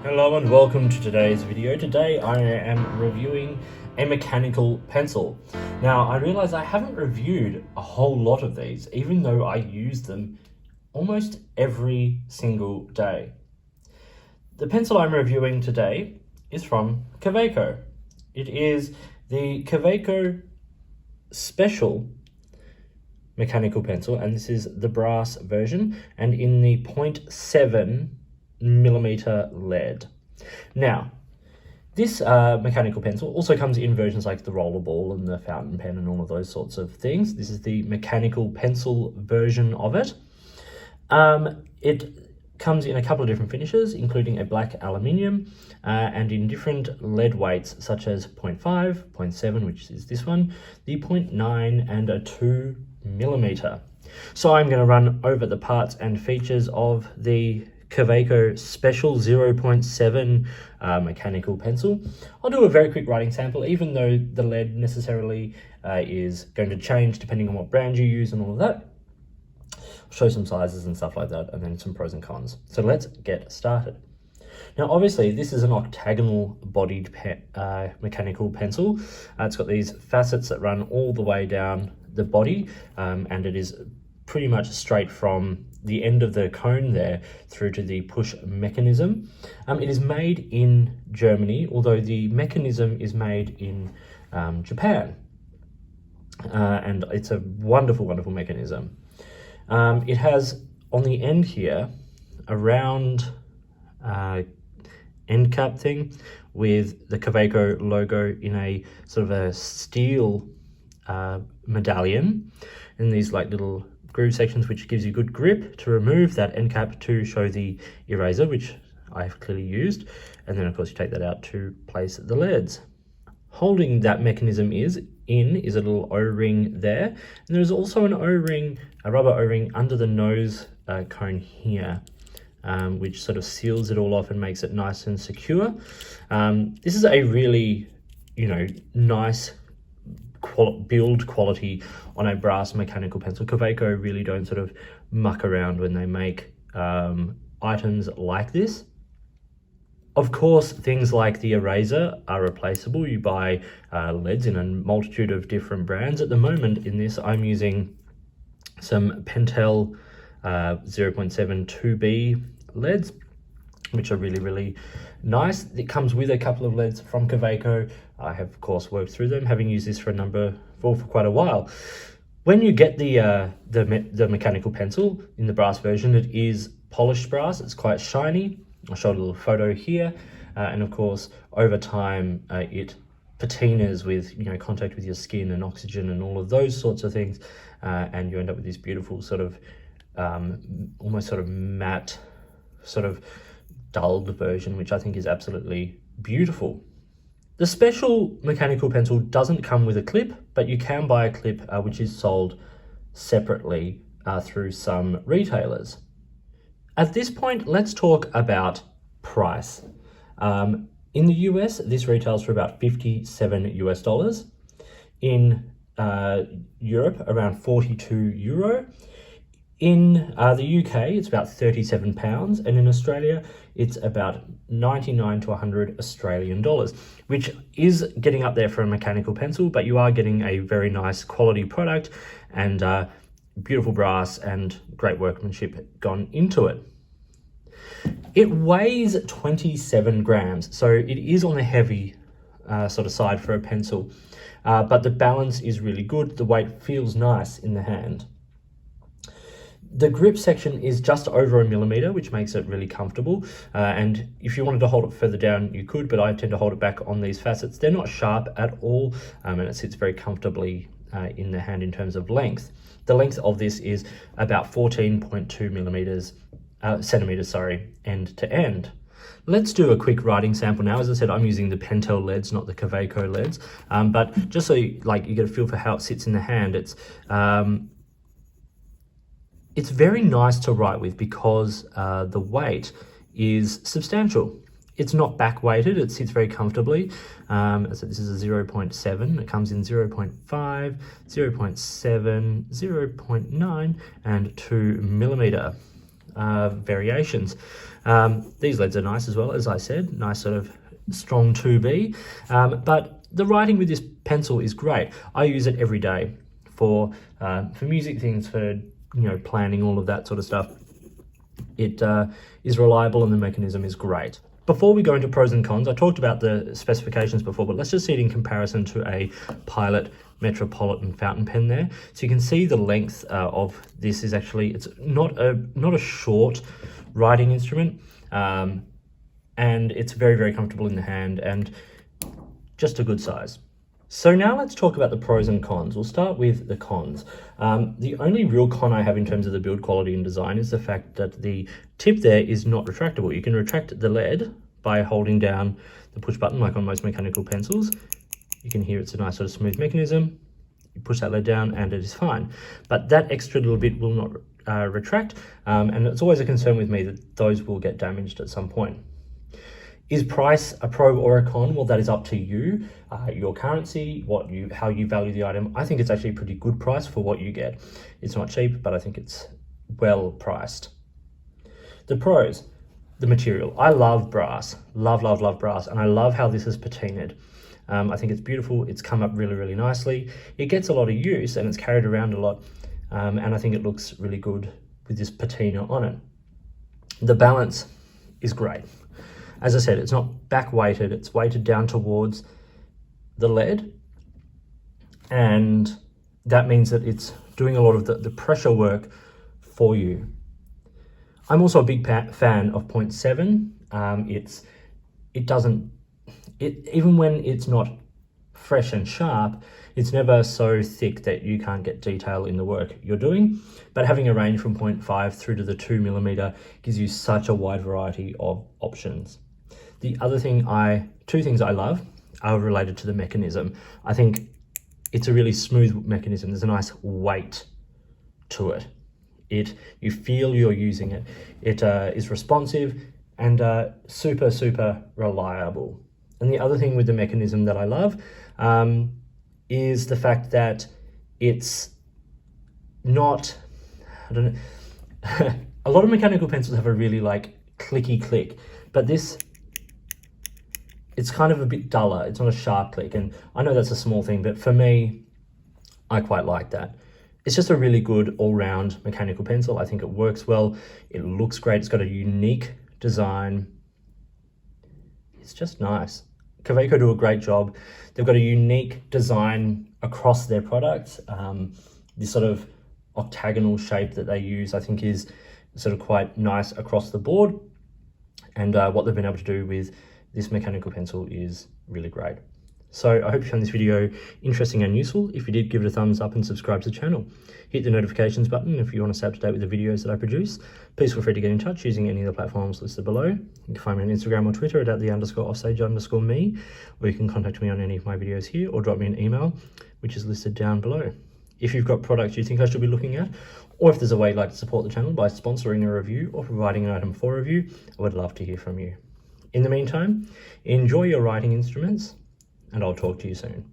Hello and welcome to today's video. Today I am reviewing a mechanical pencil. Now I realize I haven't reviewed a whole lot of these, even though I use them almost every single day. The pencil I'm reviewing today is from Kaweco. It is the Kaweco Special mechanical pencil, and this is the brass version and in the 0.7mm lead. Now, this mechanical pencil also comes in versions like the rollerball and the fountain pen and all of those sorts of things. This is the mechanical pencil version of it. It comes in a couple of different finishes, including a black aluminium and in different lead weights such as 0.5, 0.7, which is this one, the 0.9 and a 2mm. So I'm going to run over the parts and features of the Kaweco Special 0.7 mechanical pencil. I'll do a very quick writing sample, even though the lead necessarily is going to change depending on what brand you use and all of that. I'll show some sizes and stuff like that, and then some pros and cons. So let's get started. Now, obviously, this is an octagonal bodied mechanical pencil. It's got these facets that run all the way down the body, and it is pretty much straight from the end of the cone there through to the push mechanism. It is made in Germany, although the mechanism is made in Japan. And it's a wonderful, wonderful mechanism. It has on the end here a round end cap thing with the Kaweco logo in a sort of a steel medallion, and these like little groove sections which gives you good grip to remove that end cap to show the eraser, which I've clearly used, and then of course you take that out to place the leads. Holding that mechanism is a little O-ring there, and there's also an O-ring, a rubber O-ring under the nose cone here, which sort of seals it all off and makes it nice and secure. This is a really, nice build quality on a brass mechanical pencil. Kaweco really don't sort of muck around when they make items like this. Of course, things like the eraser are replaceable. You buy leads in a multitude of different brands. At the moment in this, I'm using some Pentel 0.72B leads, which are really, really nice. It comes with a couple of leads from Kaweco. I have, of course, worked through them, having used this for quite a while. When you get the mechanical pencil in the brass version, it is polished brass. It's quite shiny. I'll show a little photo here, and of course, over time, it patinas with contact with your skin and oxygen and all of those sorts of things, and you end up with this beautiful sort of almost sort of matte, sort of dulled version, which I think is absolutely beautiful. The special mechanical pencil doesn't come with a clip, but you can buy a clip which is sold separately through some retailers. At this point, let's talk about price. In the US, this retails for about $57 US. In Europe, around 42 euro. In the UK, it's about £37, and in Australia, it's about 99 to 100 Australian dollars, which is getting up there for a mechanical pencil, but you are getting a very nice quality product and beautiful brass and great workmanship gone into it. It weighs 27 grams, so it is on the heavy sort of side for a pencil, but the balance is really good. The weight feels nice in the hand. The grip section is just over 1mm, which makes it really comfortable. And if you wanted to hold it further down, you could, but I tend to hold it back on these facets. They're not sharp at all, and it sits very comfortably in the hand in terms of length. The length of this is about 14.2 centimeters, end to end. Let's do a quick writing sample now. As I said, I'm using the Pentel leads, not the Kaweco leads, but just so you get a feel for how it sits in the hand, it's very nice to write with because the weight is substantial. It's not back weighted, it sits very comfortably. So this is a 0.7, it comes in 0.5, 0.7, 0.9, and 2mm. variations. These leads are nice as well, as I said, nice sort of strong 2B, but the writing with this pencil is great. I use it every day for music things, for planning, all of that sort of stuff. It is reliable and the mechanism is great. Before we go into pros and cons, I talked about the specifications before, but let's just see it in comparison to a Pilot Metropolitan fountain pen there. So you can see the length of this is actually, it's not a short writing instrument, and it's very, very comfortable in the hand and just a good size. So now let's talk about the pros and cons. We'll start with the cons. The only real con I have in terms of the build quality and design is the fact that the tip there is not retractable. You can retract the lead by holding down the push button like on most mechanical pencils. You can hear it's a nice sort of smooth mechanism. You push that lead down and it is fine. But that extra little bit will not retract, and it's always a concern with me that those will get damaged at some point. Is price a pro or a con? Well, that is up to you, your currency, how you value the item. I think it's actually a pretty good price for what you get. It's not cheap, but I think it's well priced. The pros, the material. I love brass, love brass, and I love how this is patinaed. I think it's beautiful. It's come up really, really nicely. It gets a lot of use and it's carried around a lot, and I think it looks really good with this patina on it. The balance is great. As I said, it's not back weighted, it's weighted down towards the lead, and that means that it's doing a lot of the pressure work for you. I'm also a big fan of 0.7. Even when it's not fresh and sharp, it's never so thick that you can't get detail in the work you're doing. But having a range from 0.5 through to the 2mm gives you such a wide variety of options. The other thing, two things I love are related to the mechanism. I think it's a really smooth mechanism. There's a nice weight to it. You feel you're using it. It is responsive and super, super reliable. And the other thing with the mechanism that I love is the fact that it's not, I don't know, a lot of mechanical pencils have a really clicky click, but this, it's kind of a bit duller. It's not a sharp click, and I know that's a small thing, but for me, I quite like that. It's just a really good all-round mechanical pencil. I think it works well. It looks great. It's got a unique design. It's just nice. Kaweco do a great job. They've got a unique design across their products. This sort of octagonal shape that they use, I think, is sort of quite nice across the board. And what they've been able to do with this mechanical pencil is really great. So I hope you found this video interesting and useful. If you did, give it a thumbs up and subscribe to the channel. Hit the notifications button if you want to stay up to date with the videos that I produce. Please feel free to get in touch using any of the platforms listed below. You can find me on Instagram or Twitter at @the_offstage_me, or you can contact me on any of my videos here or drop me an email, which is listed down below. If you've got products you think I should be looking at, or if there's a way you'd like to support the channel by sponsoring a review or providing an item for review, I would love to hear from you. In the meantime, enjoy your writing instruments, and I'll talk to you soon.